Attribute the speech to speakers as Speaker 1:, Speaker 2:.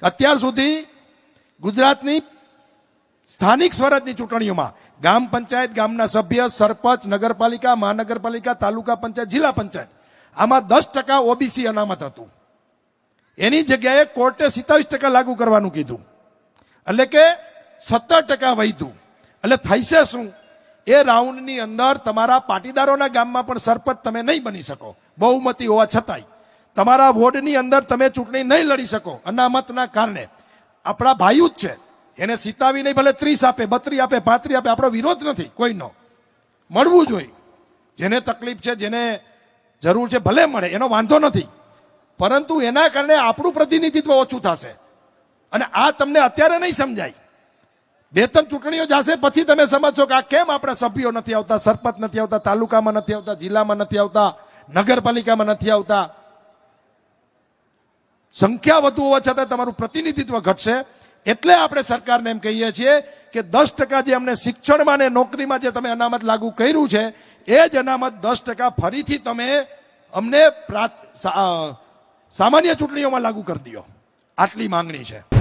Speaker 1: અત્યાર સુધી ગુજરાતની સ્થાનિક સ્વરાજની ચૂંટણીઓમાં ગામ પંચાયત, ગામના સભ્ય, સરપંચ, નગરપાલિકા, મહાનગરપાલિકા, તાલુકા પંચાયત, જિલ્લા પંચાયત આમાં 10% ઓબીસી અનામત હતું. એની જગ્યાએ કોર્ટે 27% લાગુ કરવાનું કીધું, એટલે કે 17% વધ્યું. એટલે થઈ છે શું? એ રાઉન્ડની અંદર તમારા પાટીદારોના ગામમાં પણ સરપંચ તમે નહીં બની શકો બહુમતી હોવા છતાંય. તમારા વોર્ડની અંદર તમે ચૂંટણી નહીં લડી શકો અનામતના કારણે. આપણા ભાઈઓ જ છે, એને સીતાવી નહીં, ભલે 30 આપે, 32 આપે, 35 આપે, આપણો વિરોધ નથી કોઈનો, મળવું જોઈએ. જેને તકલીફ છે, જેને જરૂર છે, ભલે મળે, એનો વાંધો નથી. પરંતુ એના કારણે આપણું પ્રતિનિધિત્વ ઓછું થશે. અને આ તમને અત્યારે નહીં સમજાય. 2-3 ચૂંટણીઓ જશે પછી તમે સમજશો કે આ કેમ આપણા સભ્યો નથી આવતા, સરપંચ નથી આવતા, તાલુકામાં નથી આવતા, જિલ્લામાં નથી આવતા, નગરપાલિકામાં નથી આવતા. સંખ્યા વધુ હોવા છતાં તમારું પ્રતિનિધિત્વ ઘટશે. એટલે આપણે સરકારને એમ કહીએ છીએ કે 10% જે અમને શિક્ષણમાં ને નોકરીમાં જે તમે અનામત લાગુ કર્યું છે, એ જ અનામત 10% ફરીથી તમે અમને સામાન્ય ચૂંટણીઓમાં લાગુ કરી દો. આટલી માંગણી છે.